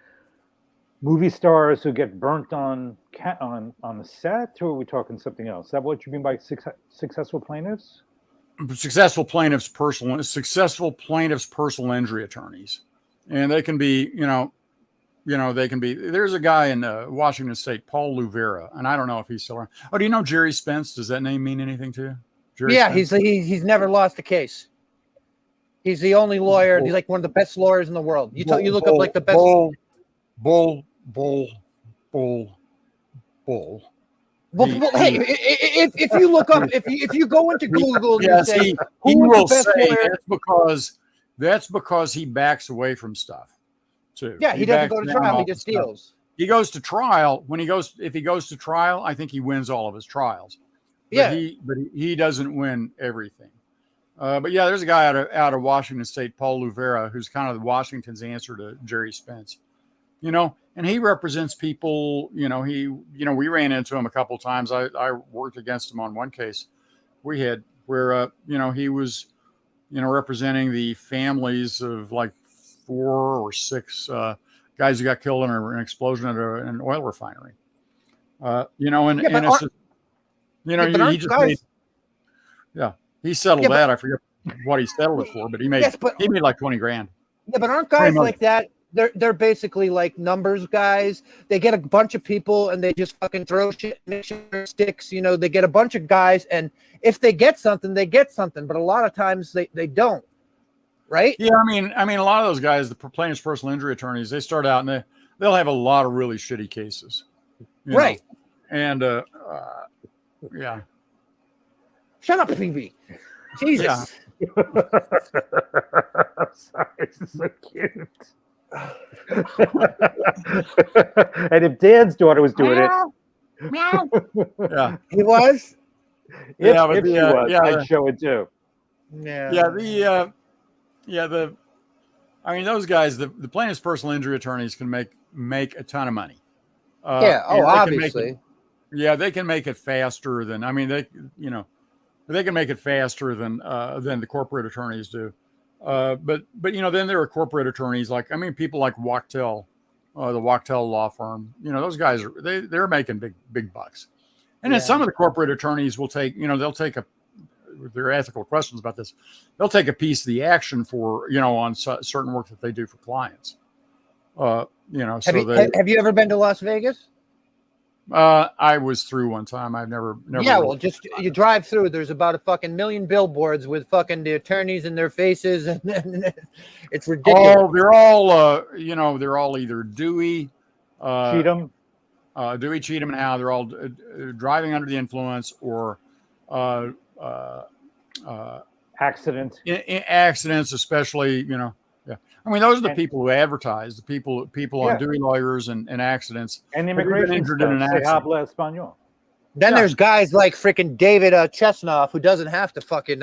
movie stars who get burnt on the set, or are we talking something else? Is that what you mean by successful plaintiffs? Successful plaintiffs' personal injury attorneys, and they can be, they can be. There's a guy in Washington State, Paul Luvera, and I don't know if he's still around. Oh, do you know Jerry Spence? Does that name mean anything to you? Jerry Spence? He's never lost a case. He's the only lawyer. He's like one of the best lawyers in the world. You look up like the best. Bull. Well, hey, if you look up, if you go into Google, and you say, he will say that's because he backs away from stuff too. Yeah, he doesn't go to trial; he just deals. He goes to trial. If he goes to trial, I think he wins all of his trials. But he doesn't win everything. But yeah, there's a guy out of Washington State, Paul Luvera, who's kind of Washington's answer to Jerry Spence. And he represents people. We ran into him a couple of times. I worked against him on one case we had where he was representing the families of like 4 or 6 guys who got killed in an explosion at an oil refinery. He settled that. I forget what he settled it for, but he made like $20,000. Yeah, but aren't guys like that? They're basically like numbers guys. They get a bunch of people and they just fucking throw shit, make sure it sticks. They get a bunch of guys, and if they get something, they get something. But a lot of times they don't. Right? Yeah, I mean, a lot of those guys, the plaintiffs' personal injury attorneys, they start out and they'll have a lot of really shitty cases. Right. And yeah. Shut up, PB. Jesus. Yeah. Sorry, it's so cute. And if Dan's daughter was doing it, yeah, he was. If he was, I'd show it too. Yeah. Those guys, the plaintiff's personal injury attorneys can make a ton of money. Obviously. They can make it faster than they can make it faster than the corporate attorneys do. But then there are corporate attorneys people like Wachtell, the Wachtell law firm. Those guys they're making big bucks. And then some of the corporate attorneys will take, they'll take there are ethical questions about this. They'll take a piece of the action for, on certain work that they do for clients. Have you ever been to Las Vegas? I was through one time. I've never. Yeah, well, just you drive through. There's about a fucking million billboards with fucking the attorneys and their faces, and it's ridiculous. Oh, they're all either Dewey, Cheatham, and Howe. They're all driving under the influence or accidents. Accidents, especially. Yeah, those are the people who advertise. The people on Dewey lawyers and accidents and immigration injured in an accident. Habla español. Then there's guys like freaking David Chesnoff who doesn't have to fucking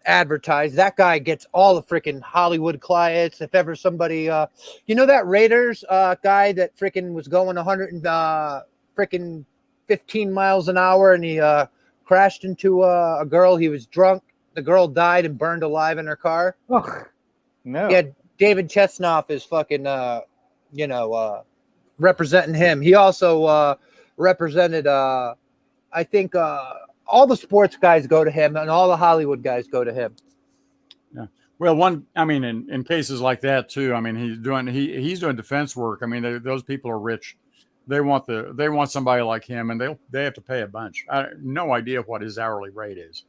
advertise. That guy gets all the freaking Hollywood clients. If ever somebody, that Raiders guy that freaking was going 15 miles an hour and he crashed into a girl. He was drunk. The girl died and burned alive in her car. Ugh. No. Yeah, David Chesnoff is fucking, representing him. He also represented, I think, all the sports guys go to him, and all the Hollywood guys go to him. Yeah. Well, in cases like that too. He's doing defense work. Those people are rich. They want somebody like him, and they have to pay a bunch. I have no idea what his hourly rate is.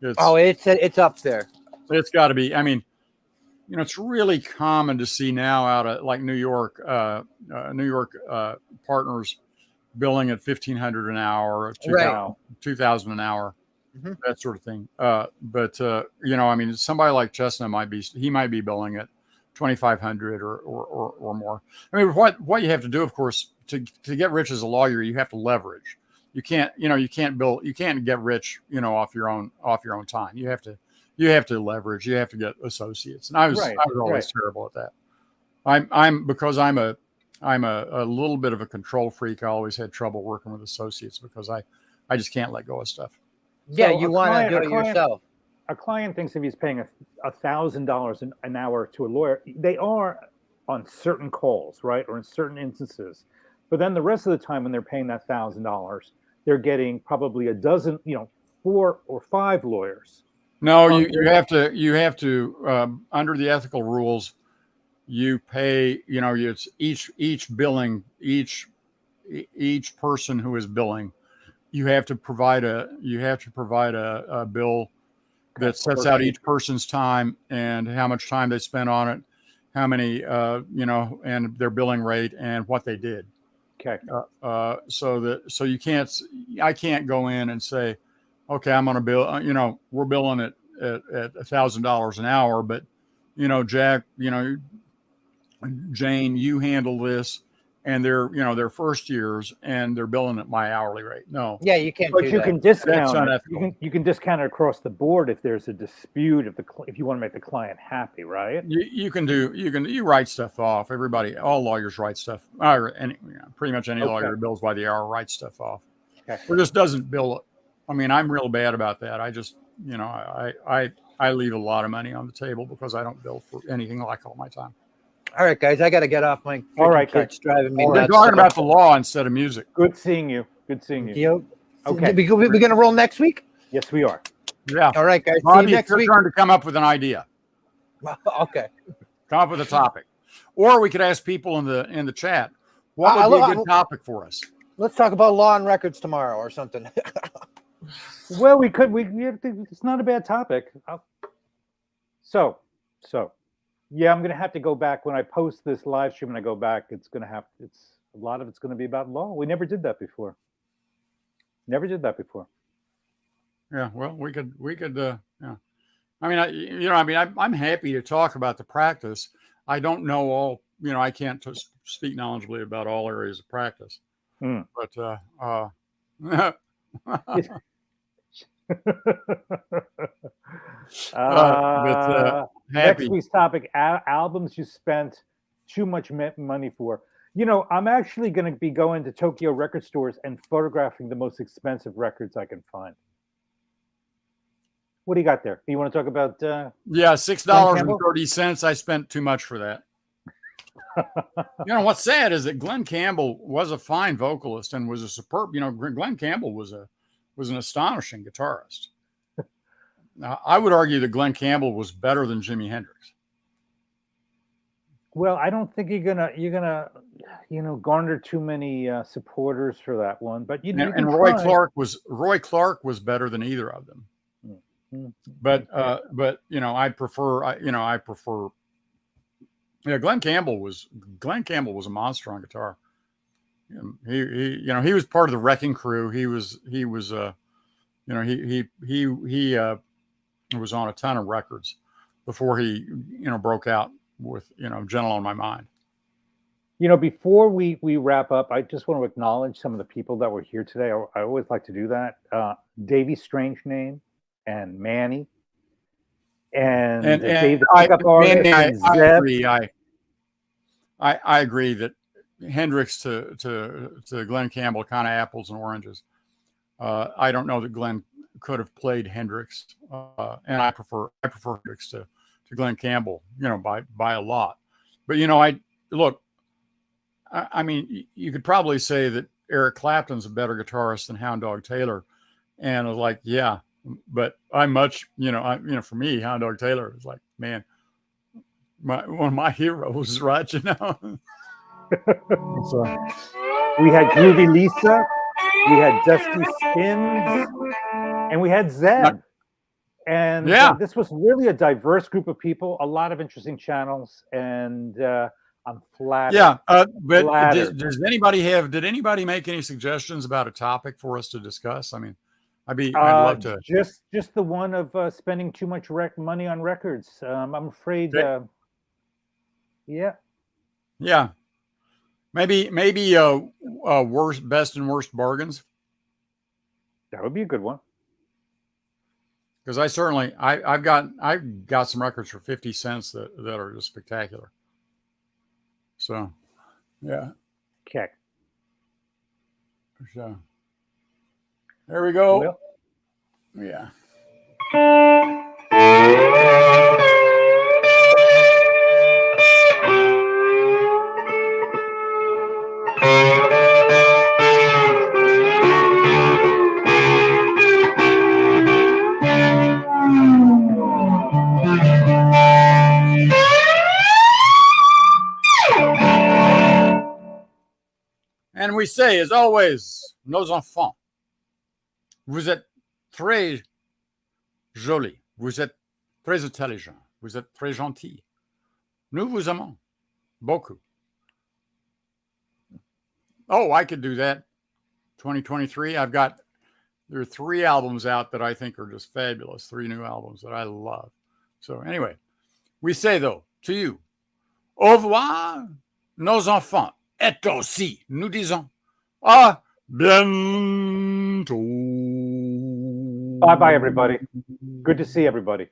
It's up there. It's got to be. It's really common to see now out of like New York partners billing at $1,500 an hour, or $2,000 an hour. that sort of thing. But you know, I mean, somebody like Chestnut might be billing at 2,500 or more. I mean, what you have to do, of course, to get rich as a lawyer, you have to leverage. You can't get rich, you know, off your own time. You have to leverage. You have to get associates. And I was always terrible at that. Because I'm a little bit of a control freak. I always had trouble working with associates because I just can't let go of stuff. Yeah, So you want to do it yourself. A client thinks if he's paying $1,000 an hour to a lawyer, they are on certain calls, right, or in certain instances. But then the rest of the time when they're paying that $1,000, they're getting probably a dozen, you know, 4 or 5 lawyers. No, you have to under the ethical rules, you pay, you know, it's each person who is billing, you have to provide a bill that sets out each person's time and how much time they spent on it, how many, you know, and their billing rate and what they did. Okay. I can't go in and say, okay, I'm going to bill, you know, we're billing at $1,000 an hour, but, you know, Jack, you know, Jane, you handle this, and they're first years and they're billing at my hourly rate. No. Yeah, you can't. But you can discount. That's unethical. You can discount it across the board if there's a dispute, if you want to make the client happy, right? You write stuff off. All lawyers write stuff. Pretty much any lawyer who bills by the hour writes stuff off. Okay. Or just doesn't bill. I mean, I'm real bad about that. I just, you know, I leave a lot of money on the table because I don't bill for anything like all my time. All right, guys, I got to get off my. All right, kids driving me. We're talking about the law instead of music. Good seeing you. Okay. We're gonna roll next week. Yes, we are. Yeah. All right, guys. Bobby, see you next it's your week. turn to come up with an idea. Okay. Come up with a topic, or we could ask people in the chat what would be a good topic for us. Let's talk about law and records tomorrow or something. Well, we could. It's not a bad topic. So. Yeah, I'm going to have to go back when I post this live stream and I go back. It's a lot of it's going to be about law. We never did that before. Yeah, well, we could, yeah. I mean, I'm happy to talk about the practice. I don't know all, you know, I can't speak knowledgeably about all areas of practice. But next week's topic: albums you spent too much money for. You know, I'm actually going to be going to Tokyo record stores and photographing the most expensive records I can find. What do you got there? You want to talk about? Yeah, $6.30. I spent too much for that. You know what's sad is that Glenn Campbell was a fine vocalist and was a superb. You know, Glenn Campbell was an astonishing guitarist. Now, I would argue that Glenn Campbell was better than Jimi Hendrix. Well, I don't think you're gonna garner too many supporters for that one. But Roy Clark was better than either of them. Mm-hmm. But you know, I prefer. Yeah, Glenn Campbell was a monster on guitar. He was part of the Wrecking Crew. He was on a ton of records before he broke out with Gentle on My Mind. You know, before we wrap up, I just want to acknowledge some of the people that were here today. I always like to do that. Davey Strange Name and Manny and Dave the Pickup Artist and Zeb. I agree that Hendrix to Glenn Campbell, kind of apples and oranges. I don't know that Glenn could have played Hendrix, and I prefer Hendrix to Glenn Campbell, by a lot. But I mean, you could probably say that Eric Clapton's a better guitarist than Hound Dog Taylor, and I was like, yeah, but I'm much, for me, Hound Dog Taylor is like, man, one of my heroes, right? So. We had Groovy Lisa, we had Dusty Spins, and we had Zeb. And this was really a diverse group of people, a lot of interesting channels, and I'm flattered. Yeah, but did anybody make any suggestions about a topic for us to discuss? I mean, I'd love to. Just the one of spending too much money on records. I'm afraid. Okay. Yeah. Yeah. Maybe best and worst bargains. That would be a good one. Because I've got some records for 50 cents that are just spectacular. So, yeah. Okay. So, there we go. Well, yeah. And we say, as always, nos enfants, vous êtes très jolis, vous êtes très intelligents, vous êtes très gentils. Nous vous aimons beaucoup. Oh, I could do that. 2023, there are 3 albums out that I think are just fabulous, 3 new albums that I love. So anyway, we say, though, to you, au revoir, nos enfants. Et aussi, nous disons, à bientôt. bye-bye, everybody. Good to see everybody.